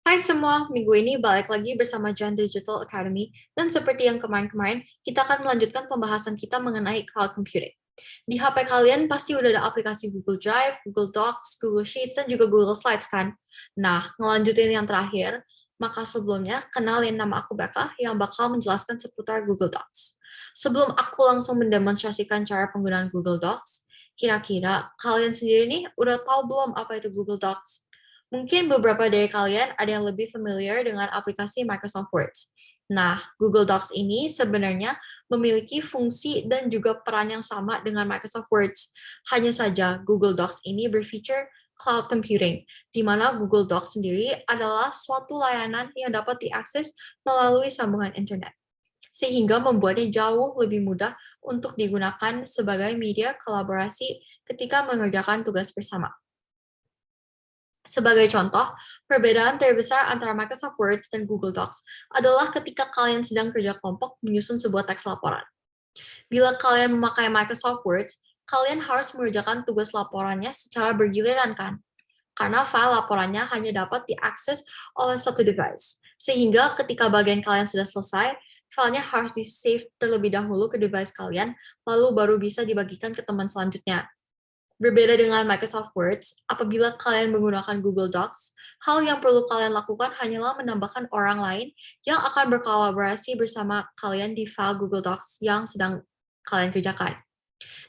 Hai semua, minggu ini balik lagi bersama John Digital Academy, dan seperti yang kemarin-kemarin, kita akan melanjutkan pembahasan kita mengenai cloud computing. Di HP kalian pasti udah ada aplikasi Google Drive, Google Docs, Google Sheets, dan juga Google Slides kan? Nah, ngelanjutin yang terakhir, maka sebelumnya kenalin nama aku Becca yang bakal menjelaskan seputar Google Docs. Sebelum aku langsung mendemonstrasikan cara penggunaan Google Docs, kira-kira kalian sendiri nih udah tahu belum apa itu Google Docs? Mungkin beberapa dari kalian ada yang lebih familiar dengan aplikasi Microsoft Word. Nah, Google Docs ini sebenarnya memiliki fungsi dan juga peran yang sama dengan Microsoft Word. Hanya saja Google Docs ini berfeature cloud computing, di mana Google Docs sendiri adalah suatu layanan yang dapat diakses melalui sambungan internet, sehingga membuatnya jauh lebih mudah untuk digunakan sebagai media kolaborasi ketika mengerjakan tugas bersama. Sebagai contoh, perbedaan terbesar antara Microsoft Word dan Google Docs adalah ketika kalian sedang kerja kelompok menyusun sebuah teks laporan. Bila kalian memakai Microsoft Word, kalian harus mengerjakan tugas laporannya secara bergiliran kan? Karena file laporannya hanya dapat diakses oleh satu device. Sehingga ketika bagian kalian sudah selesai, filenya harus di-save terlebih dahulu ke device kalian, lalu baru bisa dibagikan ke teman selanjutnya. Berbeda dengan Microsoft Word, apabila kalian menggunakan Google Docs, hal yang perlu kalian lakukan hanyalah menambahkan orang lain yang akan berkolaborasi bersama kalian di file Google Docs yang sedang kalian kerjakan.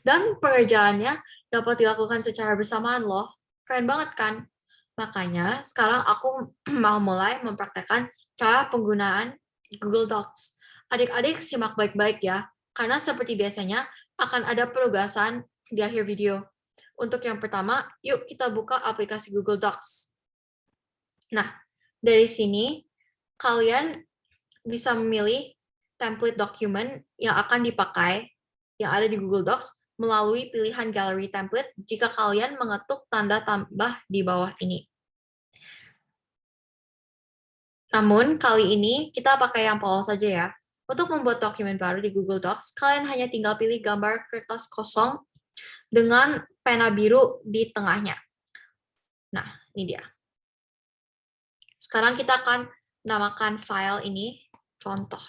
Dan pengerjaannya dapat dilakukan secara bersamaan loh. Keren banget kan? Makanya sekarang aku mau mulai mempraktekkan cara penggunaan Google Docs. Adik-adik simak baik-baik ya, karena seperti biasanya akan ada penugasan di akhir video. Untuk yang pertama, yuk kita buka aplikasi Google Docs. Nah, dari sini kalian bisa memilih template dokumen yang akan dipakai yang ada di Google Docs melalui pilihan Gallery Template jika kalian mengetuk tanda tambah di bawah ini. Namun, kali ini kita pakai yang polos saja ya. Untuk membuat dokumen baru di Google Docs, kalian hanya tinggal pilih gambar kertas kosong dengan pena biru di tengahnya. Nah, ini dia. Sekarang kita akan namakan file ini contoh.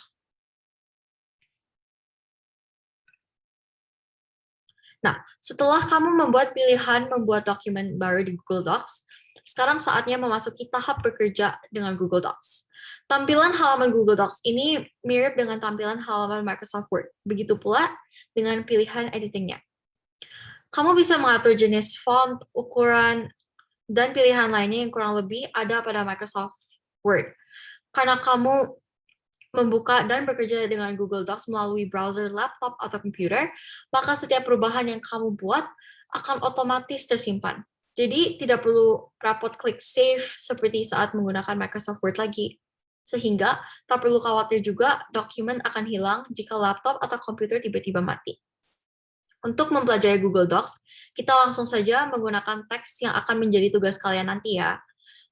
Nah, setelah kamu membuat pilihan membuat dokumen baru di Google Docs, sekarang saatnya memasuki tahap bekerja dengan Google Docs. Tampilan halaman Google Docs ini mirip dengan tampilan halaman Microsoft Word. Begitu pula dengan pilihan editingnya. Kamu bisa mengatur jenis font, ukuran, dan pilihan lainnya yang kurang lebih ada pada Microsoft Word. Karena kamu membuka dan bekerja dengan Google Docs melalui browser laptop atau komputer, maka setiap perubahan yang kamu buat akan otomatis tersimpan. Jadi tidak perlu rapot klik save seperti saat menggunakan Microsoft Word lagi. Sehingga tak perlu khawatir juga dokumen akan hilang jika laptop atau komputer tiba-tiba mati. Untuk mempelajari Google Docs, kita langsung saja menggunakan teks yang akan menjadi tugas kalian nanti ya.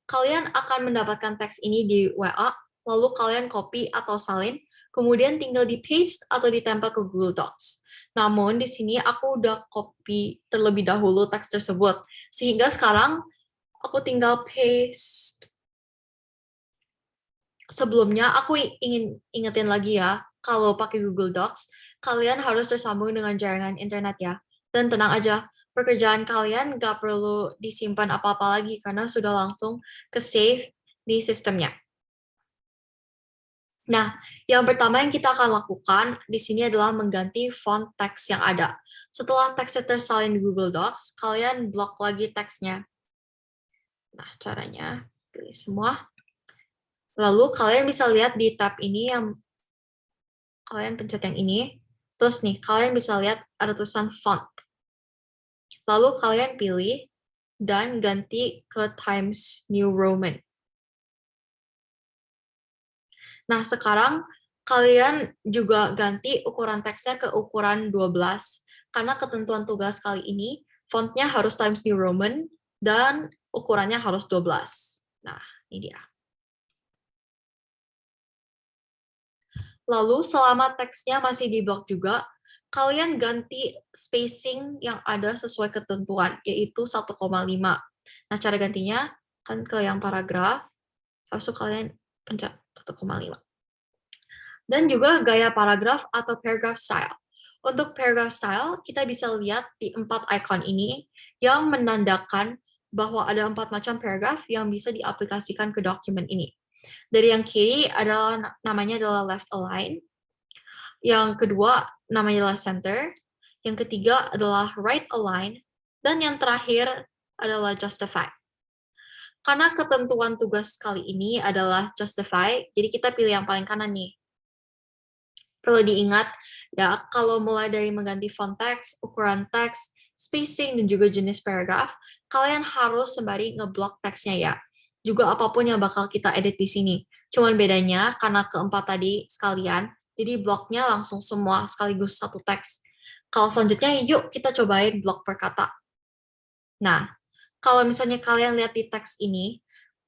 Kalian akan mendapatkan teks ini di WA, lalu kalian copy atau salin, kemudian tinggal di-paste atau ditempel ke Google Docs. Namun di sini aku udah copy terlebih dahulu teks tersebut, sehingga sekarang aku tinggal paste. Sebelumnya aku ingin ingetin lagi ya, kalau pakai Google Docs, kalian harus tersambung dengan jaringan internet ya. Dan tenang aja, pekerjaan kalian nggak perlu disimpan apa-apa lagi karena sudah langsung ke save di sistemnya. Nah, yang pertama yang kita akan lakukan di sini adalah mengganti font teks yang ada. Setelah teksnya tersalin di Google Docs, kalian blok lagi teksnya. Nah, caranya pilih semua. Lalu kalian bisa lihat di tab ini yang kalian pencet yang ini, terus nih kalian bisa lihat ada tulisan font. Lalu kalian pilih dan ganti ke Times New Roman. Nah, sekarang kalian juga ganti ukuran teksnya ke ukuran 12, karena ketentuan tugas kali ini fontnya harus Times New Roman dan ukurannya harus 12. Nah, ini dia. Lalu selama teksnya masih di blok juga, kalian ganti spacing yang ada sesuai ketentuan, yaitu 1,5. Nah, cara gantinya kan ke yang paragraf. Habis itu kalian pencet 1,5. Dan juga gaya paragraf atau paragraph style. Untuk paragraph style, kita bisa lihat di 4 icon ini yang menandakan bahwa ada 4 macam paragraf yang bisa diaplikasikan ke dokumen ini. Dari yang kiri adalah namanya adalah left align, yang kedua namanya adalah center, yang ketiga adalah right align, dan yang terakhir adalah justify. Karena ketentuan tugas kali ini adalah justify, jadi kita pilih yang paling kanan nih. Perlu diingat, ya, kalau mulai dari mengganti font teks, ukuran teks, spacing, dan juga jenis paragraf, kalian harus sembari ngeblok teksnya ya. Juga apapun yang bakal kita edit di sini. Cuman bedanya, karena keempat tadi sekalian, jadi bloknya langsung semua sekaligus satu teks. Kalau selanjutnya, yuk kita cobain blok per kata. Nah, kalau misalnya kalian lihat di teks ini,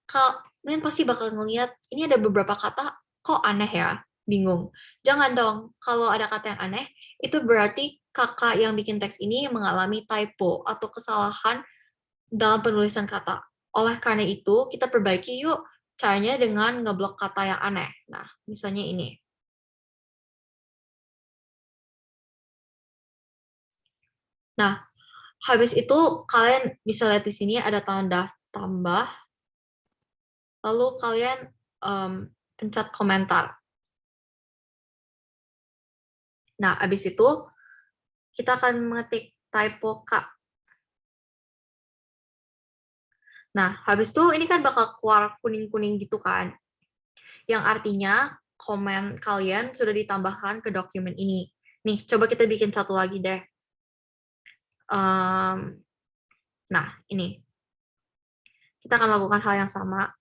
kalian pasti bakal ngelihat, ini ada beberapa kata, kok aneh ya? Bingung. Jangan dong, kalau ada kata yang aneh, itu berarti kakak yang bikin teks ini mengalami typo atau kesalahan dalam penulisan kata. Oleh karena itu, kita perbaiki yuk caranya dengan ngeblok kata yang aneh. Nah, misalnya ini. Nah, habis itu kalian bisa lihat di sini ada tanda tambah, lalu kalian pencet komentar. Nah, habis itu kita akan mengetik typo K. Nah, habis itu ini kan bakal keluar kuning-kuning gitu kan. Yang artinya komen kalian sudah ditambahkan ke dokumen ini. Nih, coba kita bikin satu lagi deh. Nah, ini. Kita akan lakukan hal yang sama.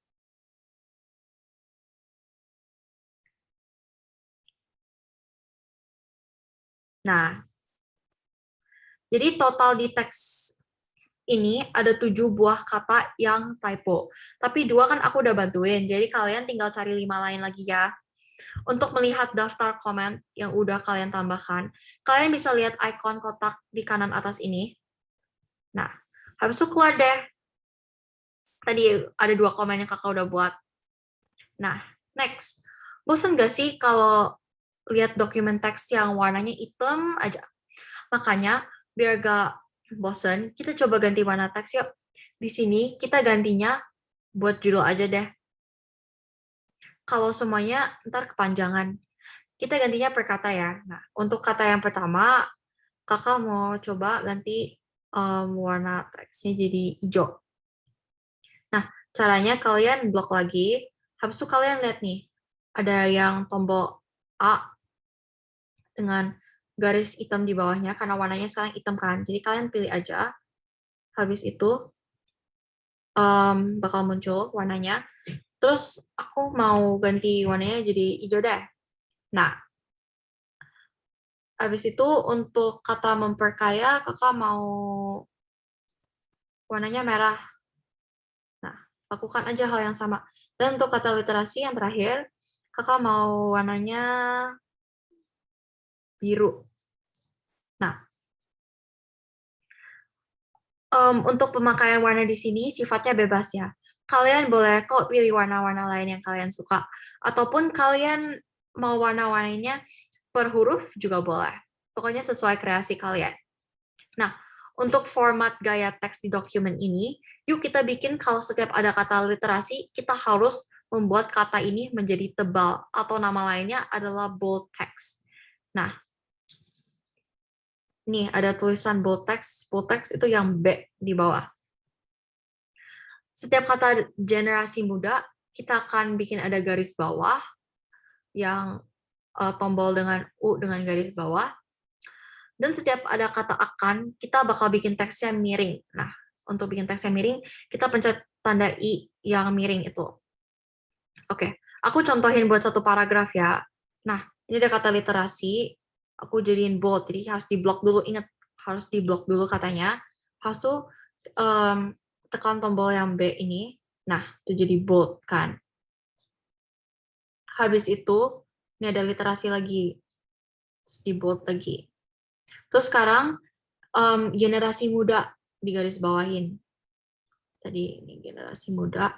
Nah, jadi total di teks ini ada 7 buah kata yang typo. Tapi 2 kan aku udah bantuin, jadi kalian tinggal cari 5 lain lagi ya. Untuk melihat daftar komen yang udah kalian tambahkan, kalian bisa lihat ikon kotak di kanan atas ini. Nah, habis itu keluar deh. Tadi ada 2 komen yang kakak udah buat. Nah, next. Bosan gak sih kalau lihat dokumen teks yang warnanya hitam aja? Makanya, biar gak bosen, kita coba ganti warna teks yuk. Di sini kita gantinya buat judul aja deh. Kalau semuanya ntar kepanjangan. Kita gantinya per kata ya. Nah, untuk kata yang pertama, kakak mau coba ganti warna teksnya jadi hijau. Nah, caranya kalian blok lagi. Habis itu kalian lihat nih, ada yang tombol A dengan garis hitam di bawahnya, karena warnanya sekarang hitam kan. Jadi kalian pilih aja. Habis itu bakal muncul warnanya. Terus aku mau ganti warnanya jadi hijau deh. Nah, habis itu untuk kata memperkaya, kakak mau warnanya merah. Nah, lakukan aja hal yang sama. Dan untuk kata literasi yang terakhir, kakak mau warnanya biru. Nah, untuk pemakaian warna di sini sifatnya bebas ya. Kalian boleh kok pilih warna-warna lain yang kalian suka. Ataupun kalian mau warna-warnanya per huruf juga boleh. Pokoknya sesuai kreasi kalian. Nah, untuk format gaya teks di dokumen ini, yuk kita bikin kalau setiap ada kata literasi, kita harus membuat kata ini menjadi tebal, atau nama lainnya adalah bold text. Nah, nih ada tulisan bold text itu yang B di bawah. Setiap kata generasi muda, kita akan bikin ada garis bawah, yang tombol dengan U dengan garis bawah, dan setiap ada kata akan, kita bakal bikin teksnya miring. Nah, untuk bikin teksnya miring, kita pencet tanda I yang miring itu. Oke, aku contohin buat satu paragraf ya. Nah, ini ada kata literasi, aku jadiin bold, jadi harus diblok dulu, ingat, harus diblok dulu katanya. Habis itu tekan tombol yang B ini, nah, itu jadi bold kan. Habis itu, ini ada literasi lagi, terus di bold lagi. Terus sekarang generasi muda di garis bawahin. Tadi ini generasi muda.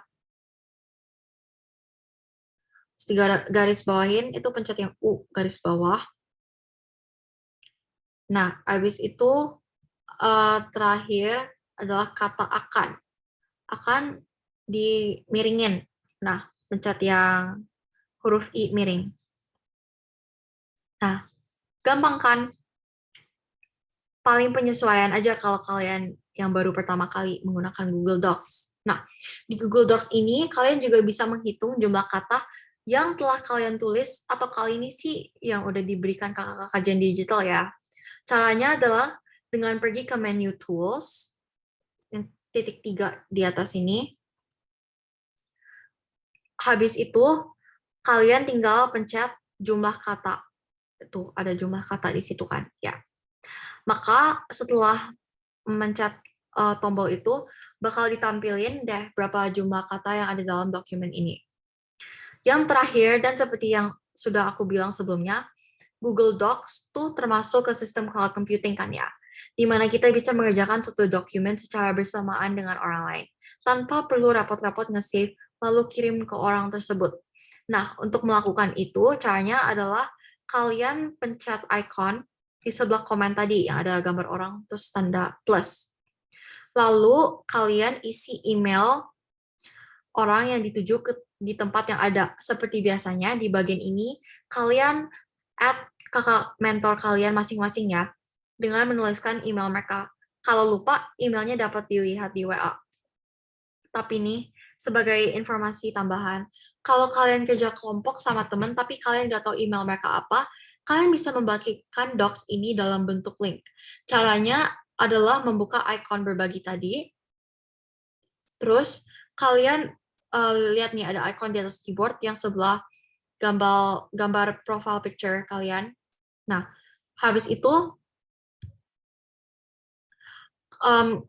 garis bawahin, itu pencet yang U garis bawah. Nah, habis itu terakhir adalah kata akan. Akan dimiringin. Nah, pencet yang huruf I miring. Nah, gampang kan? Paling penyesuaian aja kalau kalian yang baru pertama kali menggunakan Google Docs. Nah, di Google Docs ini kalian juga bisa menghitung jumlah kata yang telah kalian tulis, atau kali ini sih yang udah diberikan kakak-kakak kajian digital ya. Caranya adalah dengan pergi ke menu Tools, yang titik 3 di atas ini. Habis itu, kalian tinggal pencet jumlah kata. Tuh, ada jumlah kata di situ kan, ya. Maka setelah mencet tombol itu, bakal ditampilin deh berapa jumlah kata yang ada dalam dokumen ini. Yang terakhir, dan seperti yang sudah aku bilang sebelumnya, Google Docs tuh termasuk ke sistem cloud computing kan ya, di mana kita bisa mengerjakan suatu dokumen secara bersamaan dengan orang lain, tanpa perlu repot-repot nge-save lalu kirim ke orang tersebut. Nah, untuk melakukan itu, caranya adalah kalian pencet icon di sebelah komen tadi, yang ada gambar orang, terus tanda plus. Lalu, kalian isi email orang yang dituju di tempat yang ada. Seperti biasanya, di bagian ini, kalian add kakak mentor kalian masing-masing ya, dengan menuliskan email mereka. Kalau lupa, emailnya dapat dilihat di WA. Tapi nih, sebagai informasi tambahan, kalau kalian kerja kelompok sama teman, tapi kalian nggak tahu email mereka apa, kalian bisa membagikan docs ini dalam bentuk link. Caranya adalah membuka icon berbagi tadi, terus kalian lihat nih ada icon di atas keyboard yang sebelah gambar profile picture kalian. Nah, habis itu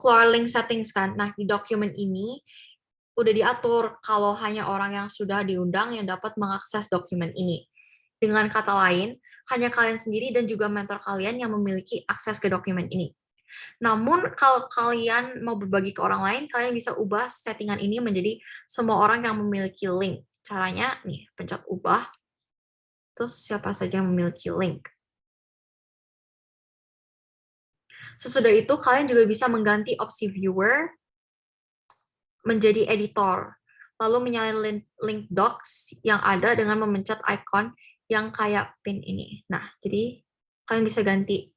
keluar link settings kan. Nah, di dokumen ini udah diatur kalau hanya orang yang sudah diundang yang dapat mengakses dokumen ini. Dengan kata lain, hanya kalian sendiri dan juga mentor kalian yang memiliki akses ke dokumen ini. Namun, kalau kalian mau berbagi ke orang lain, kalian bisa ubah settingan ini menjadi semua orang yang memiliki link. Caranya, nih, pencet ubah, terus siapa saja yang memiliki link. Sesudah itu, kalian juga bisa mengganti opsi viewer menjadi editor, lalu menyalain link docs yang ada dengan memencet icon yang kayak pin ini. Nah, jadi kalian bisa ganti.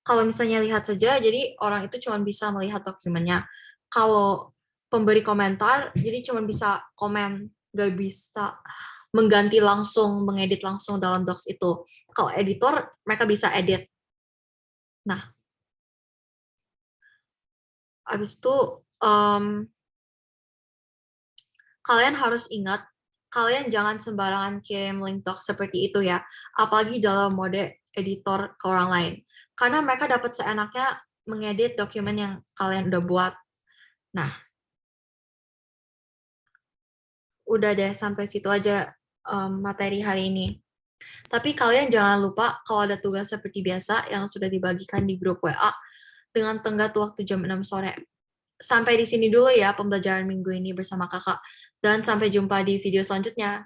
Kalau misalnya lihat saja, jadi orang itu cuma bisa melihat dokumennya. Kalau pemberi komentar, jadi cuma bisa komen, nggak bisa mengganti langsung, mengedit langsung dalam docs itu. Kalau editor, mereka bisa edit. Nah, habis itu kalian harus ingat, kalian jangan sembarangan kirim link docs seperti itu ya, apalagi dalam mode editor ke orang lain. Karena mereka dapat seenaknya mengedit dokumen yang kalian udah buat. Nah, udah deh, sampai situ aja materi hari ini. Tapi kalian jangan lupa kalau ada tugas seperti biasa yang sudah dibagikan di grup WA dengan tenggat waktu jam 6 sore. Sampai di sini dulu ya pembelajaran minggu ini bersama kakak. Dan sampai jumpa di video selanjutnya.